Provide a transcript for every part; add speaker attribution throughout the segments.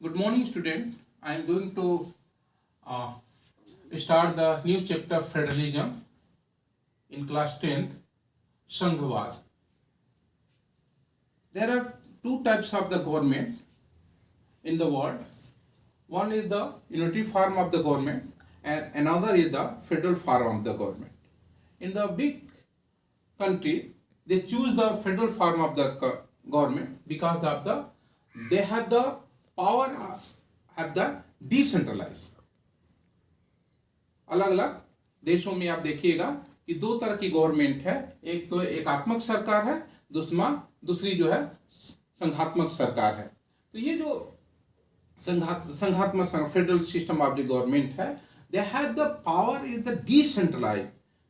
Speaker 1: Good morning, student. I am going to uh, start the new chapter Federalism in class 10th, Sanghwad. There are two types of the government in the world. One is the unitary form of the government, and another is the federal form of the government. In the big country, they choose the federal form of the government because of they have the power have the decentralized. अलग अलग देशों में आप देखिएगा कि दो तरह की गवर्नमेंट है, एक तो एकात्मक सरकार है, दूसरी जो है संघात्मक सरकार है। तो ये जो संघात्मक federal system of the government है, they have the power is the decentralise,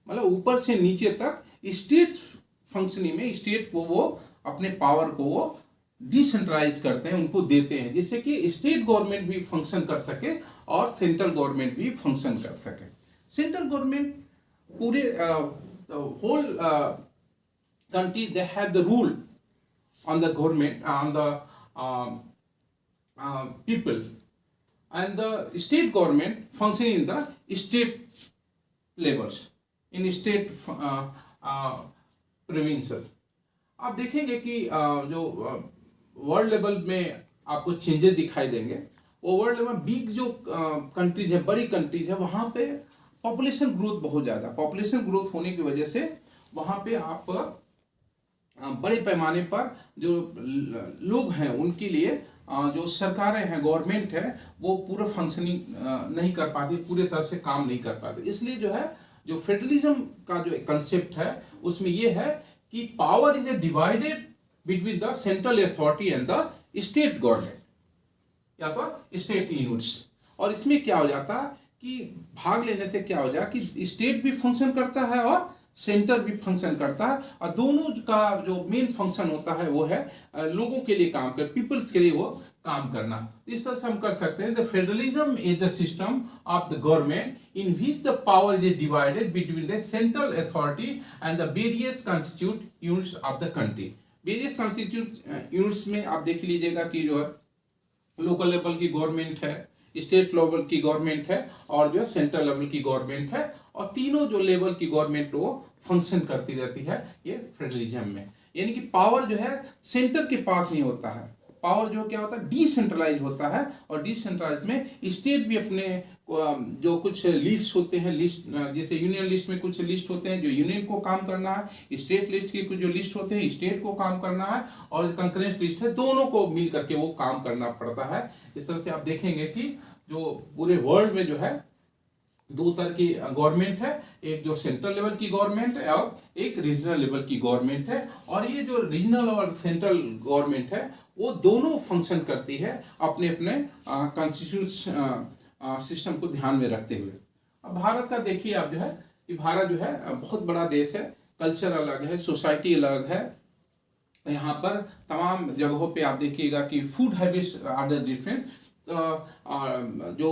Speaker 1: मतलब ऊपर से नीचे तक स्टेट फंक्शनिंग में स्टेट को वो अपने पावर को वो डिसेंट्रलाइज करते हैं, उनको देते हैं, जिससे कि स्टेट गवर्नमेंट भी फंक्शन कर सके और सेंट्रल गवर्नमेंट भी फंक्शन कर सके। सेंट्रल गवर्नमेंट पूरे whole country they have the rule on the government, on the people, and the state government function in the state levels, in state provincial. आप देखेंगे कि जो वर्ल्ड लेवल में आपको चेंजेस दिखाई देंगे, वो वर्ल्ड लेवल बिग जो कंट्रीज है, बड़ी कंट्रीज है, वहाँ पे पॉपुलेशन ग्रोथ बहुत ज़्यादा, पॉपुलेशन ग्रोथ होने की वजह से वहाँ पे आप बड़े पैमाने पर जो लोग हैं उनके लिए जो सरकारें हैं, गवर्नमेंट है, वो पूरा फंक्शनिंग नहीं कर पाती, पूरे तरह से काम नहीं कर पाती। इसलिए जो है जो फेडरलिज्म का जो कंसेप्ट है उसमें ये है कि power is divided between the central authority and the state government या तो स्टेट यूनिट्स। और इसमें क्या हो जाता है कि भाग लेने से क्या हो जाए कि स्टेट भी फंक्शन करता है और सेंटर भी फंक्शन करता है, और दोनों का जो मेन फंक्शन होता है वो है लोगों के लिए काम कर, पीपल्स के लिए वो काम करना। इस तरह से हम कर सकते हैं the federalism is the system of the government in which the power is divided between the central authority and the various constitute units of the country. Various constitute units में आप देख लीजिएगा कि जो है लोकल लेवल की government है, state level की गवर्नमेंट है और जो है सेंट्रल लेवल की गवर्नमेंट है, और तीनों जो लेवल की गवर्नमेंट वो फंक्शन करती रहती है ये फेडरलिज्म में। यानी कि पावर जो है सेंटर के पास नहीं होता है, पावर जो क्या होता है डिसेंट्रलाइज होता है, और डिसेंट्रलाइज में स्टेट भी अपने जो कुछ लिस्ट होते हैं, लिस्ट जैसे यूनियन लिस्ट में कुछ लिस्ट होते हैं जो यूनियन को काम करना है, स्टेट लिस्ट के कुछ जो लिस्ट होते हैं स्टेट को काम करना है, और कंकरेंस लिस्ट है दोनों को मिल करके वो काम करना पड़ता है। इस तरह से आप देखेंगे कि जो पूरे वर्ल्ड में जो है दो तरह की गवर्नमेंट है, एक जो सेंट्रल लेवल की गवर्नमेंट है और एक रीजनल लेवल की गवर्नमेंट है, और ये जो रीजनल और सेंट्रल गवर्नमेंट है वो दोनों फंक्शन करती है अपने अपने कॉन्स्टिट्यूशन सिस्टम को ध्यान में रखते हुए। अब भारत का देखिए आप जो है कि भारत जो है बहुत बड़ा देश है, कल्चर अलग है, सोसाइटी अलग है, यहाँ पर तमाम जगहों पे आप देखिएगा कि food habits are the different. जो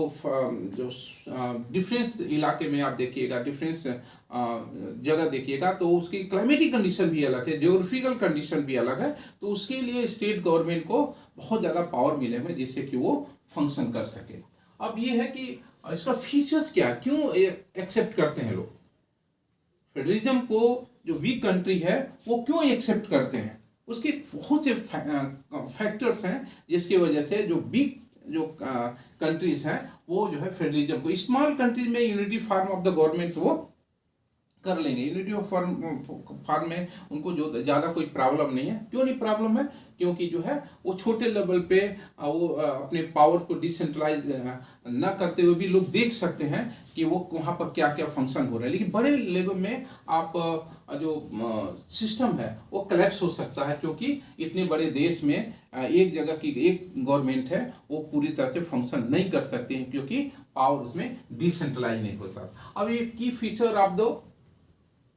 Speaker 1: डिफरेंस इलाके में आप देखिएगा, डिफरेंस जगह देखिएगा तो उसकी क्लाइमेटिक कंडीशन भी अलग है, जियोग्राफिकल कंडीशन भी अलग है, तो उसके लिए स्टेट गवर्नमेंट को बहुत ज़्यादा पावर मिले हुए जिससे कि वो फंक्शन कर सके। अब ये है कि इसका फीचर्स क्या, क्यों एक्सेप्ट करते हैं लोग फेडरलिज्म को, जो वीक कंट्री है वो क्यों एक्सेप्ट करते हैं, उसके बहुत से फैक्टर्स हैं जिसकी वजह से जो बिग जो कंट्रीज हैं वो जो है फेडरलिज्म को, स्मॉल कंट्रीज में unity form of the government वो कर लेंगे, यूनिटी ऑफ फॉर्म में उनको जो ज़्यादा कोई प्रॉब्लम नहीं है। क्यों नहीं प्रॉब्लम है, क्योंकि जो है वो छोटे लेवल पे वो अपने पावर्स को डिसेंट्रलाइज न करते हुए भी लोग देख सकते हैं कि वो वहाँ पर क्या क्या फंक्शन हो रहा है। लेकिन बड़े लेवल में आप जो सिस्टम है वो कलेप्स हो सकता है, क्योंकि इतने बड़े देश में एक जगह की एक गवर्नमेंट है वो पूरी तरह से फंक्शन नहीं कर सकती है, क्योंकि पावर उसमें डिसेंट्रलाइज नहीं होता। अब ये की फीचर आप दो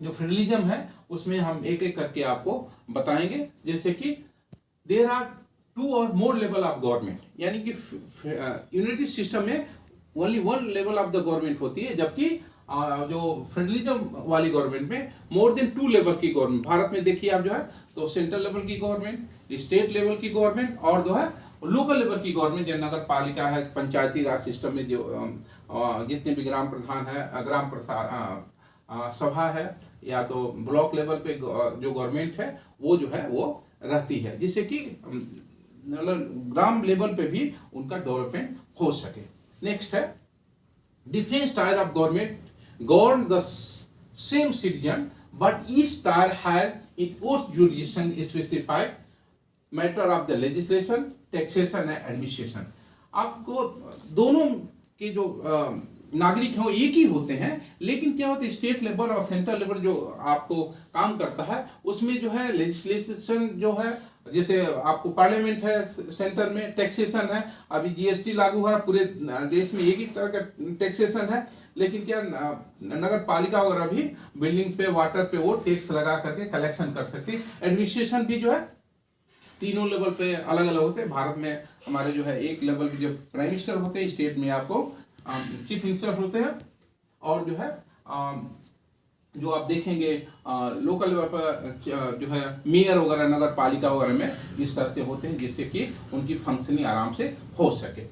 Speaker 1: जो फेडरलिज्म है उसमें हम एक एक करके आपको बताएंगे, जैसे कि देयर आर 2 और मोर लेवल ऑफ गवर्नमेंट, यानी कि यूनिटी सिस्टम में only 1 level of the government होती है, जबकि जो फेडरलिज्म वाली गवर्नमेंट में मोर देन 2 लेवल की गवर्नमेंट। भारत में देखिए आप जो है तो सेंट्रल लेवल की गवर्नमेंट, स्टेट लेवल की गवर्नमेंट और जो है लोकल लेवल की गवर्नमेंट, जो नगर पालिका है, पंचायती राज सिस्टम में जो जितने भी ग्राम प्रधान है, ग्राम सभा है, या तो ब्लॉक लेवल पे जो गवर्नमेंट है वो जो है वो रहती है, जिससे कि मतलब ग्राम लेवल पे भी उनका डेवलपमेंट हो सके। नेक्स्ट है different tier of government govern the same citizen, but each tier has its own jurisdiction specified matter of the legislation, taxation and administration। आपको दोनों के जो नागरिक हैं वो एक ही होते हैं, लेकिन क्या होता है स्टेट लेवल और सेंट्रल लेवल जो आपको काम करता है उसमें जो है लेजिस्लेशन जो है, जैसे आपको पार्लियामेंट है सेंटर में, टैक्सेशन है, अभी जीएसटी लागू हो रहा है पूरे देश में, एक ही तरह का टैक्सेशन है, लेकिन क्या नगर पालिका वगैरह भी बिल्डिंग पे, वाटर पे वो टैक्स लगा करके कलेक्शन कर सकती है। एडमिनिस्ट्रेशन भी जो है तीनों लेवल पे अलग अलग होते हैं। भारत में हमारे जो है एक लेवल पे जो प्राइम मिनिस्टर होते हैं, स्टेट में आपको चीफ मिनिस्टर होते हैं, और जो है जो आप देखेंगे लोकल लेवल पर जो है मेयर वगैरह नगर पालिका वगैरह में इस तरह से होते हैं, जिससे कि उनकी फंक्शनिंग आराम से हो सके।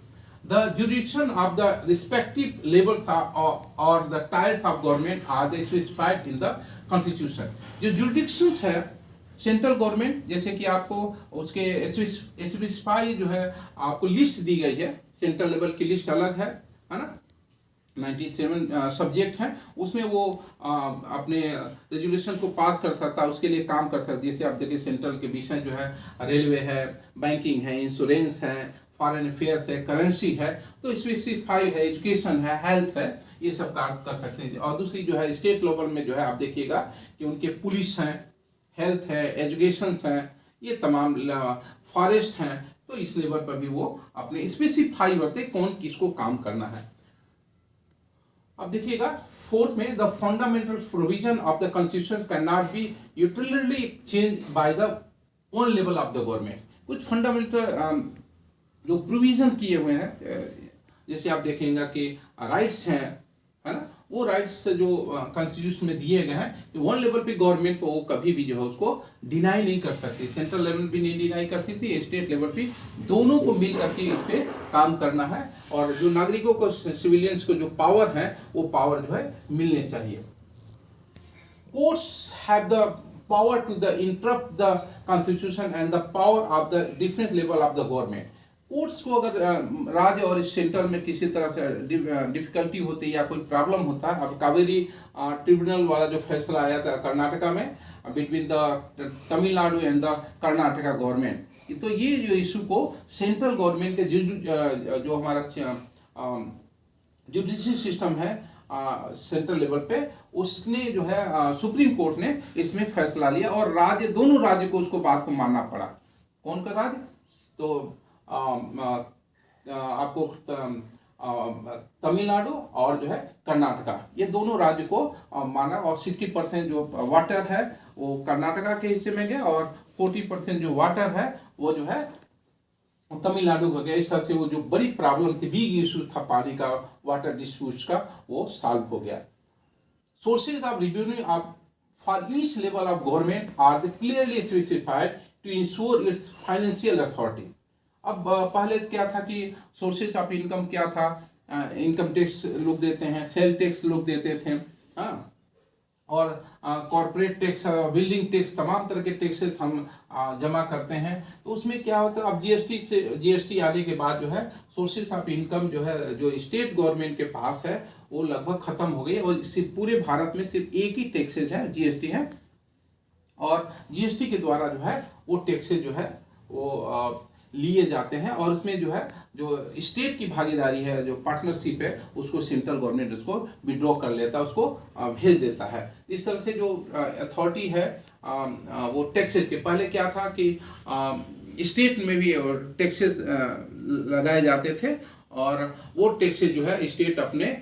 Speaker 1: The jurisdiction of the respective levels और the tiers of government are specified in the constitution. जो जुरिडिक्शंस है सेंट्रल गवर्नमेंट, जैसे कि आपको उसके स्पेसिफाई जो है आपको लिस्ट दी गई है, सेंट्रल लेवल की लिस्ट अलग है ना, 97 सब्जेक्ट हैं, उसमें वो अपने रेजुलेशन को पास कर सकता है, उसके लिए काम कर सकता है। जैसे आप देखिए सेंट्रल के विषय जो है रेलवे है, बैंकिंग है, इंश्योरेंस है, फॉरेन अफेयर्स है, करेंसी है, तो स्पेसिफाई है, एजुकेशन है, हेल्थ है, ये सब काम कर सकते हैं। और दूसरी जो है स्टेट लेवल में जो है आप देखिएगा कि उनके पुलिस हैं, हेल्थ है, एजुकेशन है, ये तमाम फॉरेस्ट हैं, तो इस लेवल पर भी वो अपने स्पेसिफाई करते कौन किसको काम करना है। अब देखिएगा फोर्थ में the fundamental provision of the constitution can not be utility change by the own level of the government. कुछ फंडामेंटल जो प्रोविजन किए हुए हैं, जैसे आप देखेंगे कि राइट्स हैं, है ना, वो राइट्स जो कॉन्स्टिट्यूशन में दिए गए हैं, वन लेवल पे गवर्नमेंट को वो कभी भी जो है उसको डिनाई नहीं कर सकती, सेंट्रल लेवल भी नहीं डिनाई कर सकती, स्टेट लेवल पे दोनों को मिल करके इस पे काम करना है, और जो नागरिकों को, सिविलियंस को जो पावर है वो पावर जो है मिलने चाहिए। Courts have the power to the interrupt the constitution and the power of the different level of the government. Courts को अगर राज्य और इस सेंटर में किसी तरह से डिफिकल्टी होती है या कोई प्रॉब्लम होता है, अब कावेरी ट्रिब्यूनल वाला जो फैसला आया था कर्नाटका में between the Tamil Nadu and the Karnataka government, तो ये जो इशू को सेंट्रल गवर्नमेंट के जो हमारा जुडिशरी सिस्टम है सेंट्रल लेवल पे, उसने जो है सुप्रीम कोर्ट ने इसमें फैसला लिया, और राज्य, दोनों राज्य को उसको बात को मानना पड़ा। कौन का राज्य? तो आपको तमिलनाडु और जो है कर्नाटका, ये दोनों राज्य को माना, और 60% जो वाटर है वो कर्नाटका के हिस्से में गया, और 40% जो वाटर है वो जो है तमिलनाडु हो गया। इस तरह से वो जो बड़ी प्रॉब्लम थी, बिग इशू था पानी का, वाटर डिस्प्यूट्स का, वो सॉल्व हो गया। Sources of revenue of for each level of government are clearly specified to ensure its financial authority. अब पहले क्या था कि सोर्सेज ऑफ इनकम क्या था, इनकम टैक्स लोग देते हैं, सेल टैक्स लोग देते थे, हाँ, और कॉर्पोरेट टैक्स, बिल्डिंग टैक्स, तमाम तरह के टैक्सेस हम जमा करते हैं। तो उसमें क्या होता है, अब जीएसटी आने के बाद जो है सोर्सेज ऑफ इनकम जो है जो स्टेट गवर्नमेंट के पास है वो लगभग खत्म हो गई, और इससे पूरे भारत में सिर्फ एक ही टैक्सेज है, जीएसटी है, और जीएसटी के द्वारा जो है वो टैक्सेज जो है वो लिए जाते हैं, और उसमें जो है जो स्टेट की भागीदारी है, जो पार्टनरशिप है, उसको सेंट्रल गवर्नमेंट उसको विड्रॉ कर लेता है, उसको भेज देता है। इस तरह से जो अथॉरिटी है वो टैक्सेस के, पहले क्या था कि स्टेट में भी टैक्सेस लगाए जाते थे, और वो टैक्सेस जो है स्टेट अपने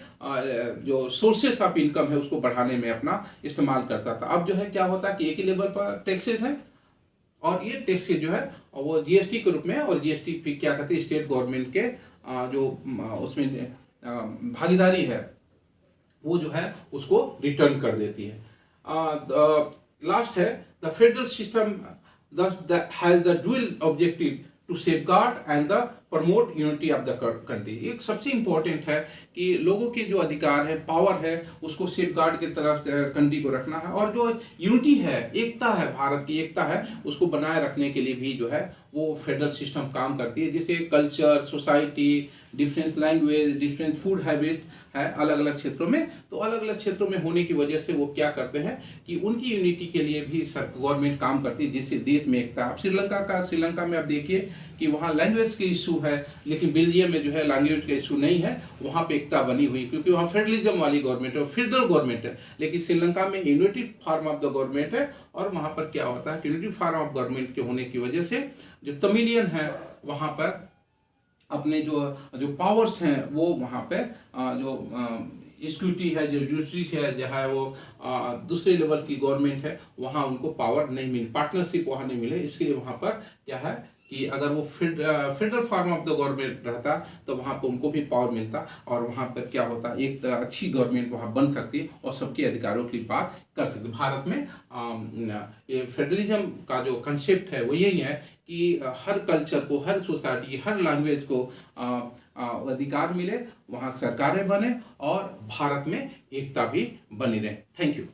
Speaker 1: जो सोर्सेस ऑफ इनकम है उसको बढ़ाने में अपना इस्तेमाल करता था। अब जो है क्या होता है कि एक ही लेवल पर टैक्सेस है, और ये टैक्स जो है वो जीएसटी के रूप में है, और जीएसटी फिर क्या कहते हैं स्टेट गवर्नमेंट के जो उसमें भागीदारी है वो जो है उसको रिटर्न कर देती है। लास्ट है the federal system thus has the dual objective to safeguard and the promote unity of the country. एक सबसे इम्पोर्टेंट है कि लोगों के जो अधिकार है, पावर है, उसको सेफगार्ड की तरफ कंट्री को रखना है, और जो यूनिटी है, एकता है, भारत की एकता है, उसको बनाए रखने के लिए भी जो है वो फेडरल सिस्टम काम करती है, जिसे culture, society, difference language, different food habit है अलग अलग क्षेत्रों में। तो अलग अलग क्षेत्रों में होने की वजह से वो क्या करते हैं कि उनकी यूनिटी के लिए भी गवर्नमेंट काम करती है, जिससे देश में एकता। अब श्रीलंका में आप देखिए कि वहाँ लैंग्वेज के इशू है, लेकिन बेल्जियम में जो है लैंग्वेज का इशू नहीं है, वहाँ पे एकता बनी हुई, क्योंकि वहाँ फेडरलिज्म वाली गवर्नमेंट है, फेडरल गवर्नमेंट है। लेकिन श्रीलंका में united form of the government है, और वहाँ पर क्या होता है, यूनिटेड फॉर्म ऑफ गवर्नमेंट के होने की वजह से जो तमिलियन है वहाँ पर अपने जो पावर्स हैं वो वहाँ पे जो इंस्टीट्यूटी है, जो जूडिशरी है, जहाँ वो दूसरे लेवल की गवर्नमेंट है, वहाँ उनको पावर नहीं मिली, पार्टनरशिप वहाँ नहीं मिले। इसके लिए वहाँ पर क्या है कि अगर वो federal form of the government रहता तो वहाँ पर उनको भी पावर मिलता, और वहाँ पर क्या होता, एक अच्छी गवर्नमेंट वहाँ बन सकती और सबके अधिकारों की बात कर सकते। भारत में ये फेडरलिज्म का जो कंसेप्ट है वो यही है कि हर कल्चर को, हर सोसाइटी, हर लैंग्वेज को अधिकार मिले, वहाँ सरकारें बने और भारत में एकता भी बनी रहे। Thank you.